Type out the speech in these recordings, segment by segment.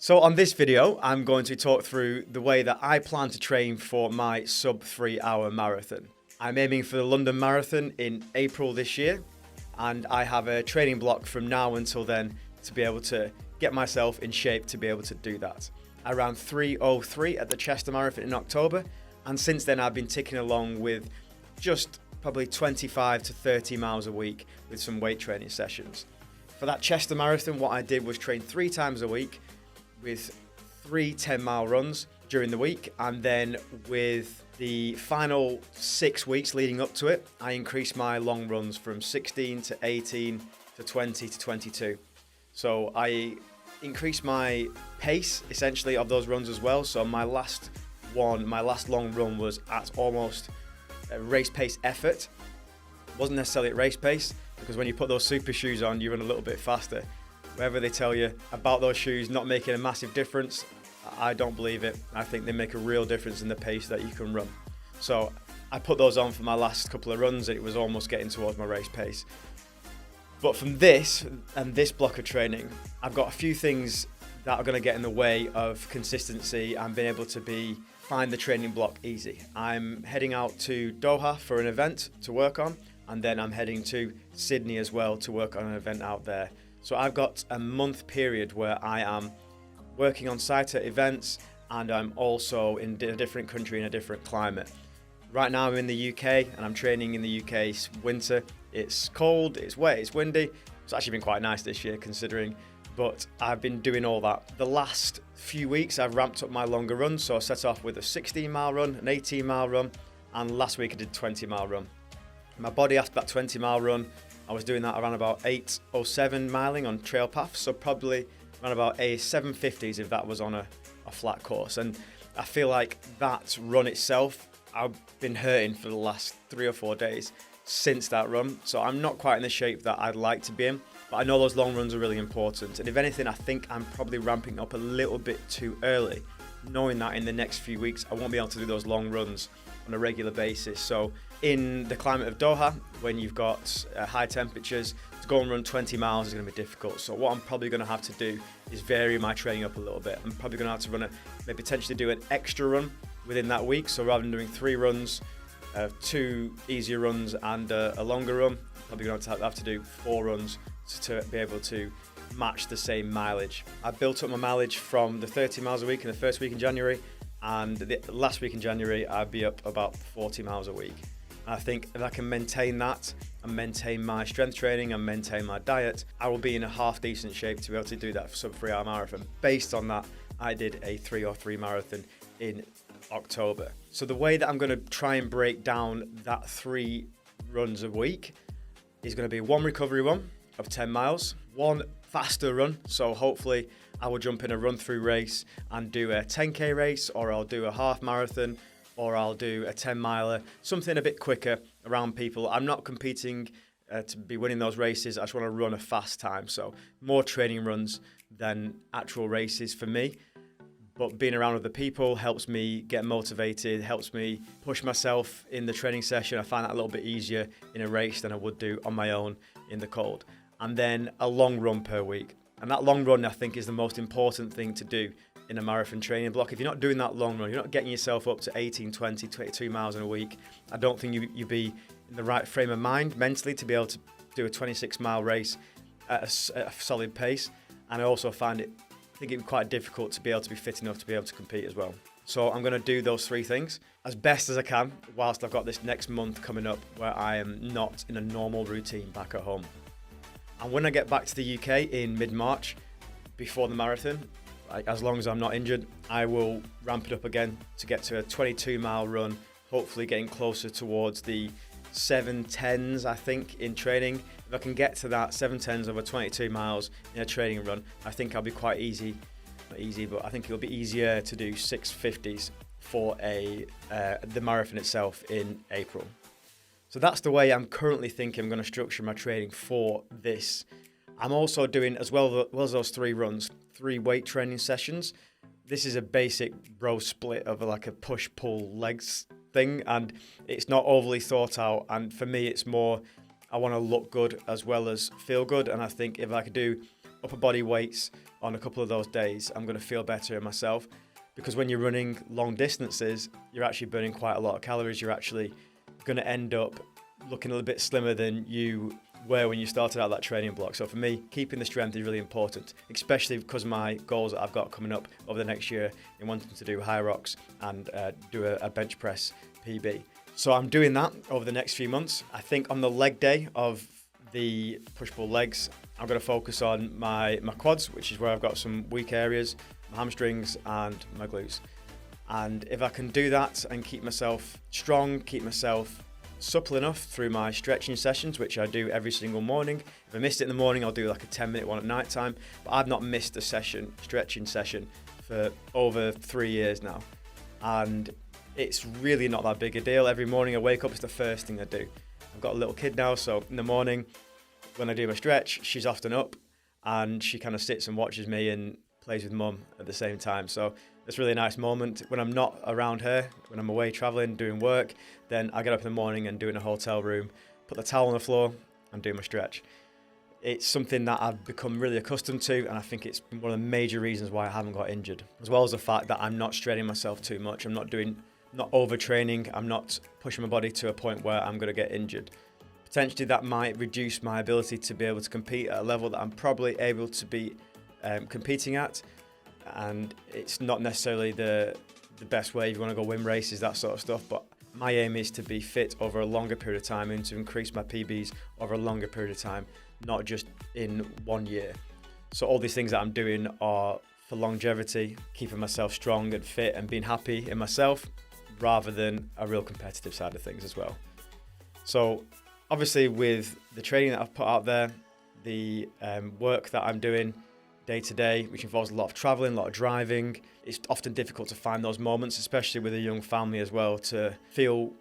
So on this video, I'm going to talk through the way that I plan to train for my sub 3 hour marathon. I'm aiming for the London Marathon in April this year, and I have a training block from now until then to be able to get myself in shape to be able to do that. I ran 3:03 at the Chester Marathon in October, and since then I've been ticking along with just probably 25 to 30 miles a week with some weight training sessions. For that Chester Marathon, what I did was train 3 times a week with 3 10-mile runs during the week, and then with the final 6 weeks leading up to it, I increased my long runs from 16 to 18 to 20 to 22. So I increased my pace essentially of those runs as well. So my last long run was at almost a race pace effort. It wasn't necessarily at race pace, because when you put those super shoes on, you run a little bit faster. Whatever they tell you about those shoes not making a massive difference, I don't believe it. I think they make a real difference in the pace that you can run. So I put those on for my last couple of runs, and it was almost getting towards my race pace. But from this and this block of training, I've got a few things that are going to get in the way of consistency and being able to find the training block easy. I'm heading out to Doha for an event to work on, and then I'm heading to Sydney as well to work on an event out there. So I've got a month period where I am working on site at events, and I'm also in a different country in a different climate. Right now I'm in the UK, and I'm training in the UK. It's winter, it's cold, it's wet, it's windy. It's actually been quite nice this year considering, but I've been doing all that. The last few weeks I've ramped up my longer runs, so I set off with a 16-mile run, an 18-mile run, and last week I did a 20-mile run. My body asked that 20-mile run. I was doing that around about 8:07 miling on trail paths, so probably around about a 750s if that was on a flat course. And I feel like that run itself, I've been hurting for the last 3 or 4 days since that run, so I'm not quite in the shape that I'd like to be in, but I know those long runs are really important. And if anything, I think I'm probably ramping up a little bit too early, knowing that in the next few weeks I won't be able to do those long runs on a regular basis. So in the climate of Doha, when you've got high temperatures, to go and run 20 miles is going to be difficult. So what I'm probably going to have to do is vary my training up a little bit. I'm probably going to have to maybe potentially do an extra run within that week. So rather than doing 3 runs, 2 easier runs and a longer run, I'm probably going to have to do 4 runs to be able to match the same mileage. I built up my mileage from the 30 miles a week in the first week in January, and the last week in January I'd be up about 40 miles a week. I think if I can maintain that and maintain my strength training and maintain my diet, I will be in a half decent shape to be able to do that sub 3 hour marathon. Based on that, I did a 3:03 marathon in October. So the way that I'm going to try and break down that 3 runs a week is going to be 1 recovery run of 10 miles, 1 faster run. So hopefully I will jump in a run through race and do a 10k race, or I'll do a half marathon, or I'll do a 10 miler, something a bit quicker around people. I'm not competing to be winning those races. I just want to run a fast time. So more training runs than actual races for me. But being around other people helps me get motivated, helps me push myself in the training session. I find that a little bit easier in a race than I would do on my own in the cold. And then a long run per week. And that long run, I think, is the most important thing to do in a marathon training block. If you're not doing that long run, you're not getting yourself up to 18, 20, 22 miles in a week, I don't think you'd be in the right frame of mind mentally to be able to do a 26-mile race at a solid pace. And I also think it'd be quite difficult to be able to be fit enough to be able to compete as well. So I'm going to do those 3 things as best as I can whilst I've got this next month coming up where I am not in a normal routine back at home. And when I get back to the UK in mid-March, before the marathon, as long as I'm not injured, I will ramp it up again to get to a 22-mile run, hopefully getting closer towards the 7:10s, I think, in training. If I can get to that 7:10s over 22 miles in a training run, I think I'll be quite not easy, but I think it'll be easier to do 6:50s for the marathon itself in April. So that's the way I'm currently thinking I'm going to structure my training for this. I'm also doing, as well as those 3 runs, 3 weight training sessions. This is a basic bro split of like a push-pull legs thing, and it's not overly thought out. And for me, it's more, I want to look good as well as feel good. And I think if I could do upper body weights on a couple of those days, I'm going to feel better in myself, because when you're running long distances, you're actually burning quite a lot of calories. You're actually going to end up looking a little bit slimmer than you were when you started out that training block. So for me, keeping the strength is really important, especially because of my goals that I've got coming up over the next year in wanting to do high rocks and do a bench press PB. So I'm doing that over the next few months. I think on the leg day of the push-pull legs, I'm going to focus on my quads, which is where I've got some weak areas, my hamstrings and my glutes. And if I can do that and keep myself strong, keep myself supple enough through my stretching sessions, which I do every single morning. If I missed it in the morning, I'll do like a 10-minute one at night time. But I've not missed a stretching session for over 3 years now. And it's really not that big a deal. Every morning I wake up, it's the first thing I do. I've got a little kid now, so in the morning when I do my stretch, she's often up and she kind of sits and watches me and plays with mum at the same time. So it's really a nice moment. When I'm not around her, when I'm away traveling, doing work, then I get up in the morning and do it in a hotel room, put the towel on the floor and do my stretch. It's something that I've become really accustomed to, and I think it's one of the major reasons why I haven't got injured, as well as the fact that I'm not straining myself too much. I'm not overtraining. I'm not pushing my body to a point where I'm going to get injured. Potentially that might reduce my ability to be able to compete at a level that I'm probably able to be competing at, and it's not necessarily the best way if you want to go win races, that sort of stuff. But my aim is to be fit over a longer period of time and to increase my PBs over a longer period of time, not just in 1 year. So all these things that I'm doing are for longevity, keeping myself strong and fit and being happy in myself, rather than a real competitive side of things as well. So obviously with the training that I've put out there, the work that I'm doing day to day, which involves a lot of traveling, a lot of driving, it's often difficult to find those moments, especially with a young family as well, to feel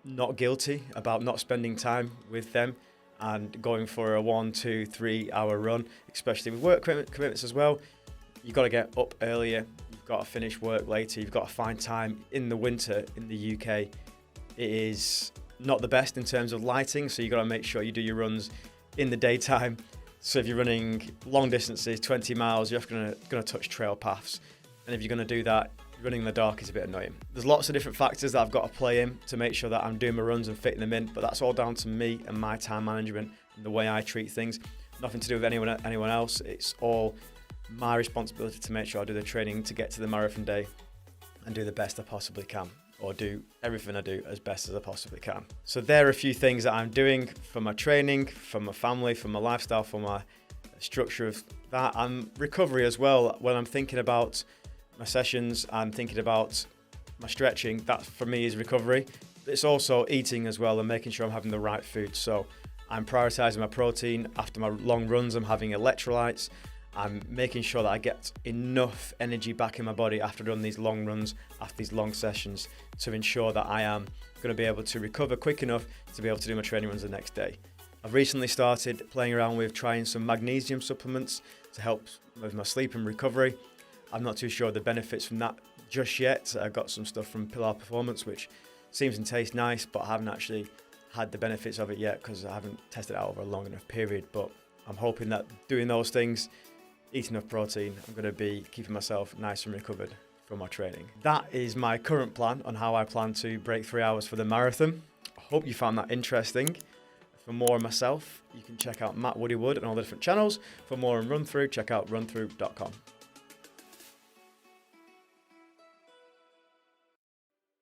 not guilty about not spending time with them and going for a 1, 2, 3 hour run, especially with work commitments as well. You've got to get up earlier, you've got to finish work later, you've got to find time. In the winter in the UK, it is not the best in terms of lighting, so you've got to make sure you do your runs in the daytime. So if you're running long distances, 20 miles, you're going to touch trail paths. And if you're going to do that, running in the dark is a bit annoying. There's lots of different factors that I've got to play in to make sure that I'm doing my runs and fitting them in, but that's all down to me and my time management and the way I treat things. Nothing to do with anyone else. It's all my responsibility to make sure I do the training to get to the marathon day and do the best I possibly can, or do everything I do as best as I possibly can. So there are a few things that I'm doing for my training, for my family, for my lifestyle, for my structure of that, and recovery as well. When I'm thinking about my sessions and thinking about my stretching, that for me is recovery. It's also eating as well and making sure I'm having the right food. So I'm prioritizing my protein. After my long runs, I'm having electrolytes. I'm making sure that I get enough energy back in my body after doing these long runs, after these long sessions, to ensure that I am going to be able to recover quick enough to be able to do my training runs the next day. I've recently started playing around with trying some magnesium supplements to help with my sleep and recovery. I'm not too sure of the benefits from that just yet. I got some stuff from Pilar Performance, which seems and tastes nice, but I haven't actually had the benefits of it yet because I haven't tested it out over a long enough period. But I'm hoping that doing those things, eating enough protein, I'm going to be keeping myself nice and recovered from my training. That is my current plan on how I plan to break 3 hours for the marathon. I hope you found that interesting. For more on myself, you can check out Matt Woodywood and all the different channels. For more on Run Through, check out runthrough.com.